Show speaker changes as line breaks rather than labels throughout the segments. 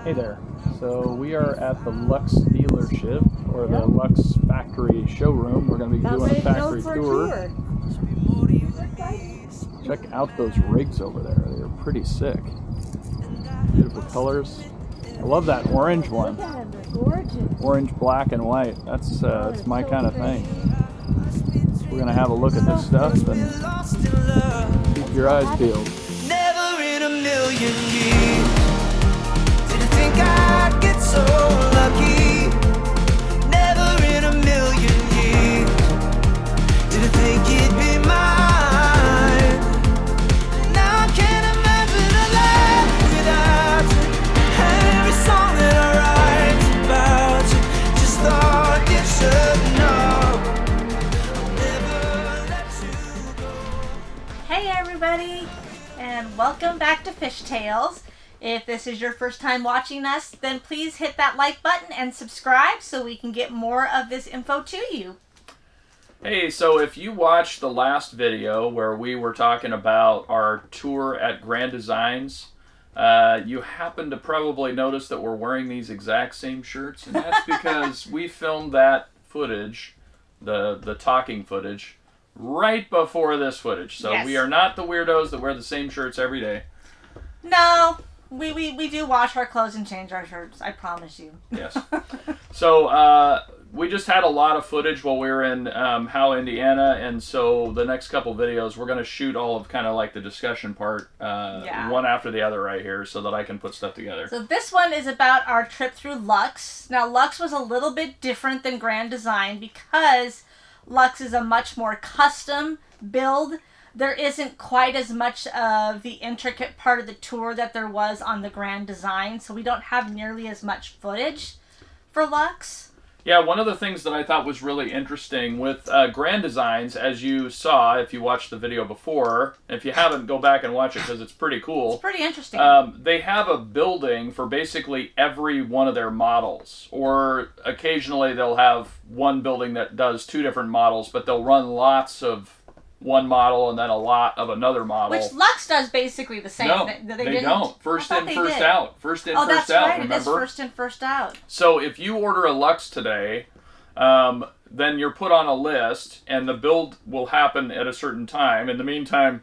Hey there. So we are at the Luxe dealership, or the Luxe Factory showroom. We're going to be doing a factory tour. Check out those rigs over there. They're pretty sick. Beautiful colors. I love that orange one.
Look at them, they're gorgeous.
Orange, black, and white. That's my kind of thing. We're going to have a look at this stuff and keep your eyes peeled.
Never in a million years did I think I'd get so lucky. Never in a million years did I think it'd be mine. Now I can't imagine a life without you. Every song that I write about you, just thought you should know. I'll never let you go.
Hey everybody, and welcome back to Fishtails. If this is your first time watching us, then please hit that like button and subscribe so we can get more of this info to you.
Hey, so if you watched the last video where we were talking about our tour at Grand Designs, you happen to probably notice that we're wearing these exact same shirts, and that's because we filmed that footage, the talking footage, right before this footage. So
Yes.
we are not the weirdos that wear the same shirts every day.
No, we do wash our clothes and change our shirts, I promise you.
Yes. So we just had a lot of footage while we were in Howe, Indiana, and so the next couple videos we're going to shoot all of kind of like the discussion part, one after the other right here, so that I can put stuff together.
So this one is about our trip through Luxe. Now Luxe was a little bit different than Grand Design because Luxe is a much more custom build. There isn't quite as much of the intricate part of the tour that there was on the Grand Design, so we don't have nearly as much footage for Luxe.
Yeah, one of the things that I thought was really interesting with Grand Designs, as you saw if you watched the video before, if you haven't, go back and watch it because it's pretty cool.
It's pretty interesting.
They have a building for basically every one of their models, or occasionally they'll have one building that does two different models, but they'll run lots of one model and then a lot of another model.
Which Luxe does basically the same.
No,
they
they don't. First
I
in,
thought they
first
did.
out. First in,
Oh,
first
that's
out,
right.
remember?
It is first in, first out.
So if you order a Luxe today, then you're put on a list, and the build will happen at a certain time. In the meantime,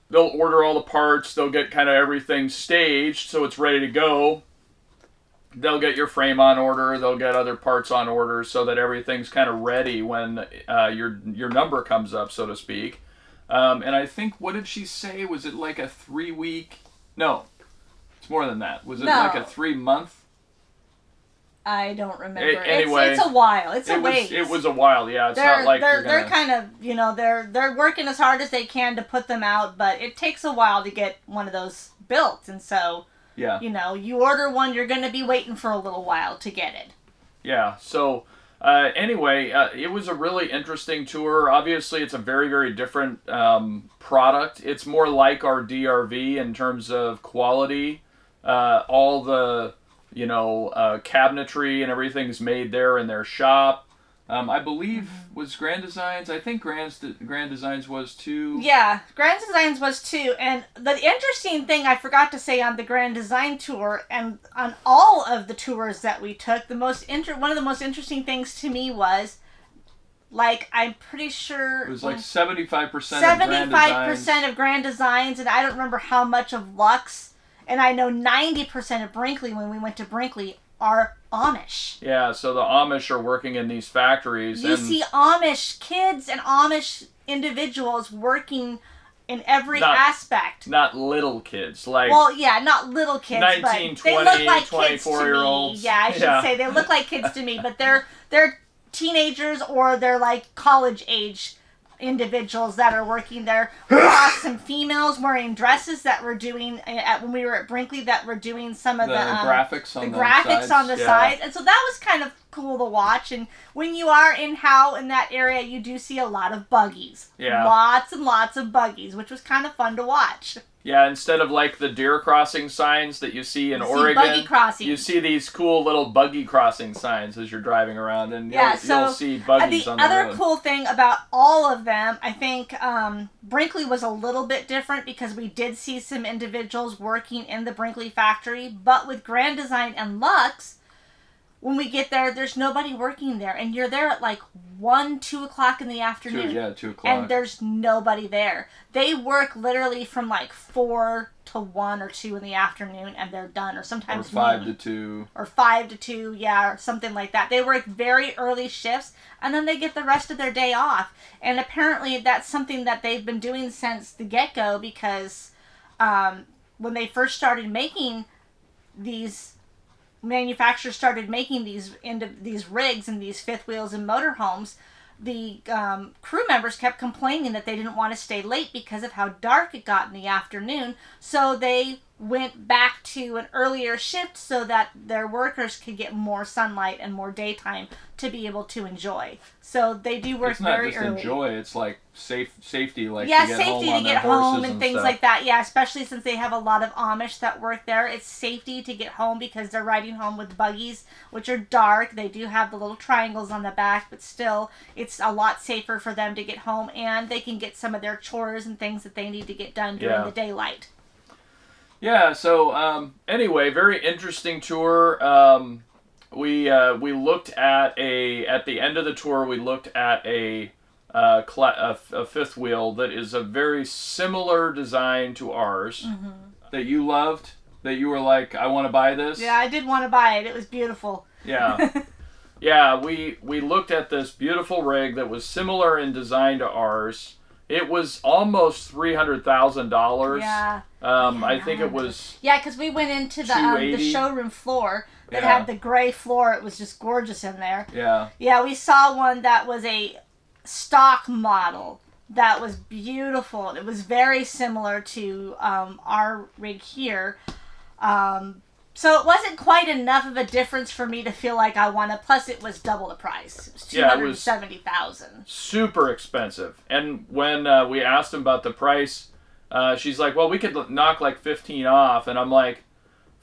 they'll order all the parts, they'll get kind of everything staged so it's ready to go. They'll get your frame on order, they'll get other parts on order so that everything's kind of ready when your number comes up, so to speak. And I think, what did she say? Was it like a 3-week? No, it's more than that. Was it like a 3-month?
I don't remember.
Anyway,
it's a while. It's a ways.
It was a while, yeah. It's not like
they're kind of, they're working as hard as they can to put them out, but it takes a while to get one of those built, and so
yeah,
you order one, you're going to be waiting for a little while to get it.
Yeah. So anyway, it was a really interesting tour. Obviously, it's a very, very different product. It's more like our DRV in terms of quality. All the cabinetry and everything's made there in their shop. I believe was Grand Designs. I think Grand Designs was too.
Yeah, Grand Designs was too. And the interesting thing I forgot to say on the Grand Design tour and on all of the tours that we took, one of the most interesting things to me was, like, I'm pretty sure
it was like 75%
of Grand Designs, and I don't remember how much of Luxe, and I know 90% of Brinkley when we went to Brinkley are Amish.
Yeah, so the Amish are working in these factories.
You see Amish kids and Amish individuals working in every aspect.
Not little kids.
Well, yeah, not little kids,
19,
but
20,
they look like
24-year-olds.
kids to me. Yeah, I should say they look like kids to me, but they're teenagers or they're like college age individuals that are working there. We saw some females wearing dresses that were doing when we were at Brinkley, that were doing some of the
graphics on
the sides, and so that was kind of cool to watch. And when you are in Howe, in that area, you do see a lot of buggies.
Yeah,
lots and lots of buggies, which was kind of fun to watch.
Yeah, instead of like the deer crossing signs that you see in
You see
Oregon,
buggy crossing.
you see these cool little buggy crossing signs as you're driving around, and you'll see buggies on the road.
The other cool thing about all of them, I think Brinkley was a little bit different because we did see some individuals working in the Brinkley factory, but with Grand Design and Luxe, when we get there, there's nobody working there, and you're there at like 1, 2 o'clock in the afternoon.
2 o'clock.
And there's nobody there. They work literally from like 4 to 1 or 2 in the afternoon, and they're done, or sometimes
or 5
noon.
to 2.
Or 5 to 2, yeah, or something like that. They work very early shifts, and then they get the rest of their day off. And apparently that's something that they've been doing since the get-go, because when they first started making these, manufacturers started making these rigs and these fifth wheels and motorhomes, the crew members kept complaining that they didn't want to stay late because of how dark it got in the afternoon. So they went back to an earlier shift so that their workers could get more sunlight and more daytime to be able to enjoy. So they do work very early.
It's not just enjoy, it's like safety, like
yeah,
to get
safety
home
to
on
get
their
home
horses
and things
stuff.
like that. Yeah, especially since they have a lot of Amish that work there. It's safety to get home because they're riding home with buggies, which are dark. They do have the little triangles on the back, but still, it's a lot safer for them to get home, and they can get some of their chores and things that they need to get done during the daylight.
Yeah, so anyway, very interesting tour. We looked at the end of the tour, we looked at a fifth wheel that is a very similar design to ours, that you loved, that you were like, I want to buy this.
Yeah, I did want to buy it. It was beautiful.
Yeah. Yeah, we looked at this beautiful rig that was similar in design to ours. It was almost $300,000.
Yeah.
I think it was.
Yeah, because we went into the showroom floor that had the gray floor. It was just gorgeous in there.
Yeah.
Yeah, we saw one that was a stock model that was beautiful. It was very similar to our rig here. So it wasn't quite enough of a difference for me to feel like I want to. Plus, it was double the price. It was $270,000.
Super expensive. And when we asked him about the price, she's like, "Well, we could knock like 15 off." And I'm like,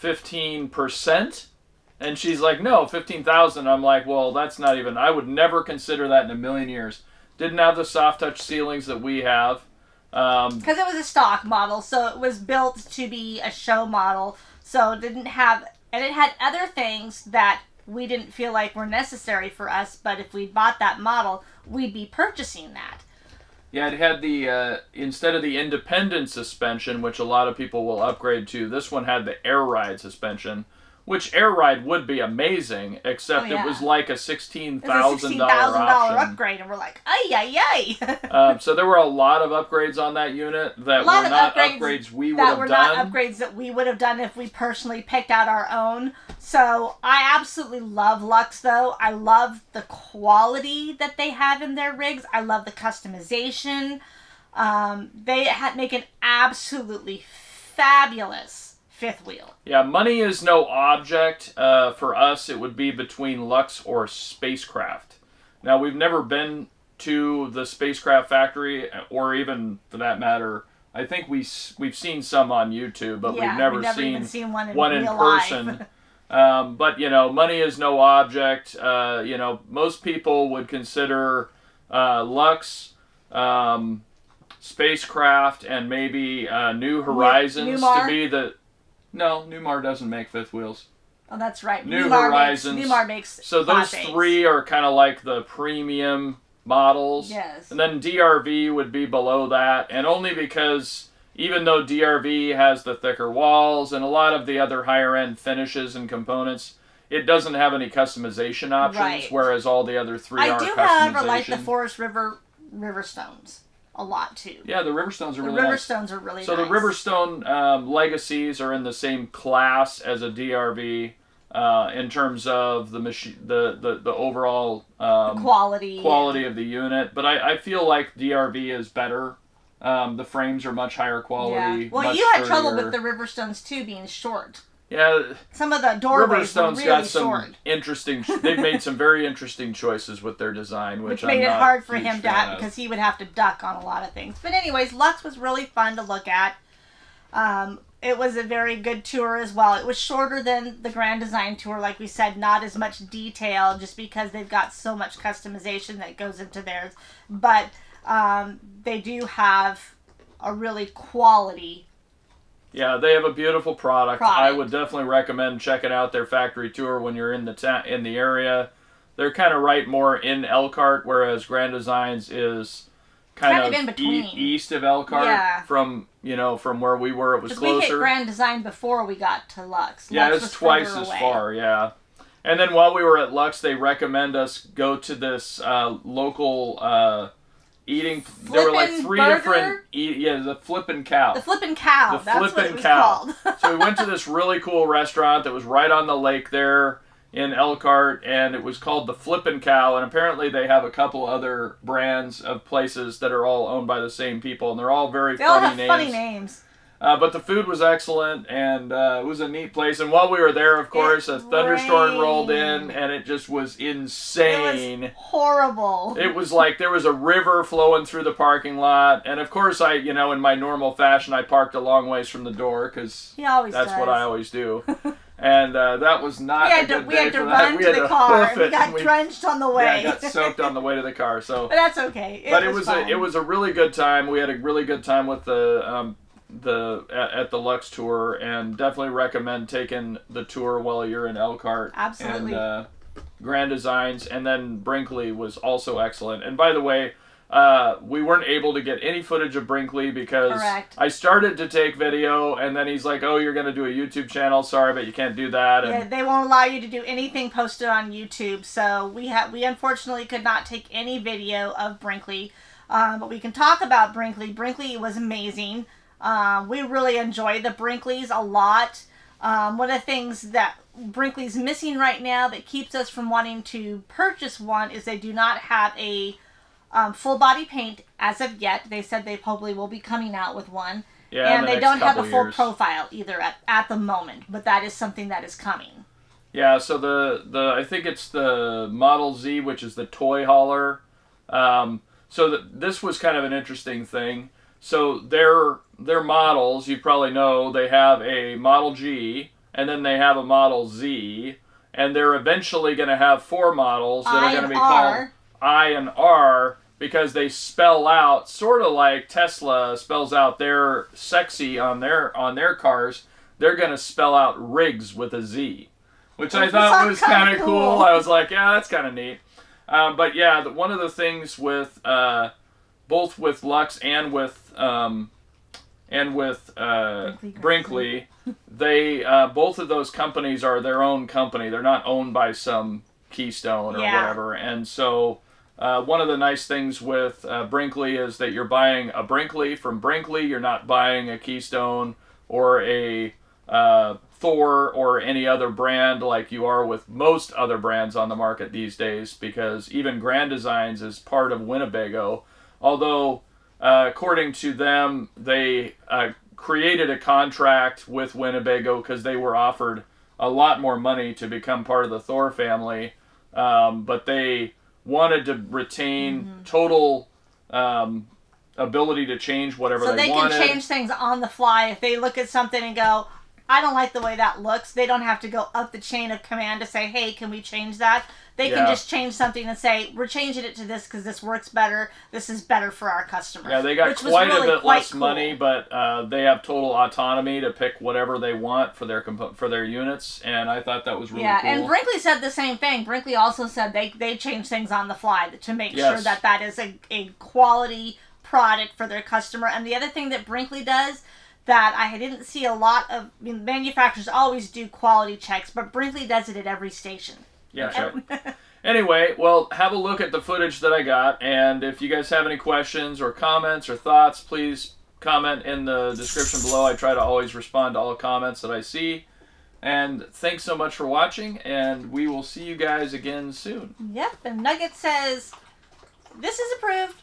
"15%?" And she's like, "No, 15,000." I'm like, "Well, that's not even. I would never consider that in a million years." Didn't have the soft touch ceilings that we have.
Because it was a stock model, so it was built to be a show model. So it didn't have, and it had other things that we didn't feel like were necessary for us, but if we bought that model, we'd be purchasing that.
Yeah, it had the, instead of the independent suspension, which a lot of people will upgrade to, this one had the air ride suspension, which air ride would be amazing, except it was like a $16,000 option.
upgrade, and we're like, ay.
So there were a lot of upgrades on that unit that were not upgrades we would have done.
That were not upgrades that we would have done if we personally picked out our own. So I absolutely love Luxe, though. I love the quality that they have in their rigs. I love the customization. They make an absolutely fabulous fifth wheel.
Yeah, money is no object. For us, it would be between Luxe or Spacecraft. Now, we've never been to the Spacecraft factory, or even, for that matter, I think we've seen some on YouTube, but we've never seen one in person. But, money is no object. Most people would consider Luxe, Spacecraft, and maybe New Horizons to be the... No, Newmar doesn't make fifth wheels.
Oh, that's right.
New Horizons.
Newmar makes
So those three are kind of like the premium models.
Yes.
And then DRV would be below that. And only because even though DRV has the thicker walls and a lot of the other higher end finishes and components, it doesn't have any customization options, whereas all the other three are customization.
I do, however, like the Forest River Stones a lot too.
Yeah, the Riverstones are really nice.
The Riverstones are really nice.
So the Riverstone Legacies are in the same class as a DRV in terms of the overall quality of the unit. But I feel like DRV is better. The frames are much higher quality.
Yeah. Well, you had trouble with the Riverstones too being short.
Yeah,
some of the doorways were really
got some
short.
Interesting. They've made some very interesting choices with their design, which
made it hard for him to because he would have to duck on a lot of things. But anyways, Luxe was really fun to look at. It was a very good tour as well. It was shorter than the Grand Design Tour, like we said, not as much detail, just because they've got so much customization that goes into theirs. But they do have a really quality.
Yeah, they have a beautiful product. I would definitely recommend checking out their factory tour when you're in the area. They're kind of right more in Elkhart, whereas Grand Designs is kind of in between, east of Elkhart from where we were. It was closer.
We hit Grand Design before we got to Luxe.
Yeah,
Luxe
it's twice as far. Yeah, and then while we were at Luxe, they recommend us go to this local eating. There were like three different. The Flippin' Cow.
The Flippin' Cow. That's what it was called.
So we went to this really cool restaurant that was right on the lake there in Elkhart, and it was called the Flippin' Cow, and apparently they have a couple other brands of places that are all owned by the same people, and they're all funny names. They all have funny names. But the food was excellent, and it was a neat place. And while we were there, of course, a thunderstorm rolled in, and it just was insane.
It was horrible.
It was like there was a river flowing through the parking lot, and of course, in my normal fashion, I parked a long ways from the door, because that's what I always do. And that was not a good day for that.
We had to run to the car. We got drenched on the way.
Yeah, I got soaked on the way to the car. So,
but that's okay.
It was a really good time. We had a really good time with at the Luxe tour, and definitely recommend taking the tour while you're in Elkhart.
Absolutely.
And Grand Designs, and then Brinkley was also excellent. And by the way, we weren't able to get any footage of Brinkley because I started to take video, and then he's like, "Oh, you're going to do a YouTube channel. Sorry, but you can't do that." And
they won't allow you to do anything posted on YouTube. So we unfortunately could not take any video of Brinkley, but we can talk about Brinkley. Brinkley was amazing. We really enjoy the Brinkleys a lot. One of the things that Brinkley's missing right now that keeps us from wanting to purchase one is they do not have a full body paint as of yet. They said they probably will be coming out with one.
Yeah,
and they don't have a full profile either at the moment, but that is something that is coming.
Yeah, so the I think it's the Model Z, which is the toy hauler. This was kind of an interesting thing. So their models, you probably know, they have a Model G, and then they have a Model Z, and they're eventually going to have 4 models that are going to be called I and R, because they spell out, sort of like Tesla spells out their sexy on their cars. They're going to spell out rigs with a Z, which I thought was kind of cool. I was like, yeah, that's kind of neat. But yeah, one of the things with both with Luxe and with Brinkley, they both of those companies are their own company. They're not owned by some Keystone or whatever. And so one of the nice things with Brinkley is that you're buying a Brinkley from Brinkley. You're not buying a Keystone or a Thor or any other brand like you are with most other brands on the market these days, because even Grand Designs is part of Winnebago. Although, according to them, they created a contract with Winnebago because they were offered a lot more money to become part of the Thor family, but they wanted to retain total ability to change whatever they wanted.
So they can change things on the fly. If they look at something and go, I don't like the way that looks, they don't have to go up the chain of command to say, hey, can we change that? They can just change something and say, we're changing it to this because this works better. This is better for our customers.
Yeah, they got quite a bit less money, but they have total autonomy to pick whatever they want for their units, and I thought that was really cool.
Yeah, and Brinkley said the same thing. Brinkley also said they change things on the fly to make sure that is a quality product for their customer. And the other thing that Brinkley does that I didn't see a lot of, manufacturers always do quality checks, but Brinkley does it at every station.
Yeah, that's right. Anyway, well, have a look at the footage that I got, and if you guys have any questions or comments or thoughts, please comment in the description below. I try to always respond to all comments that I see. And thanks so much for watching, and we will see you guys again soon.
Yep, and Nugget says, this is approved.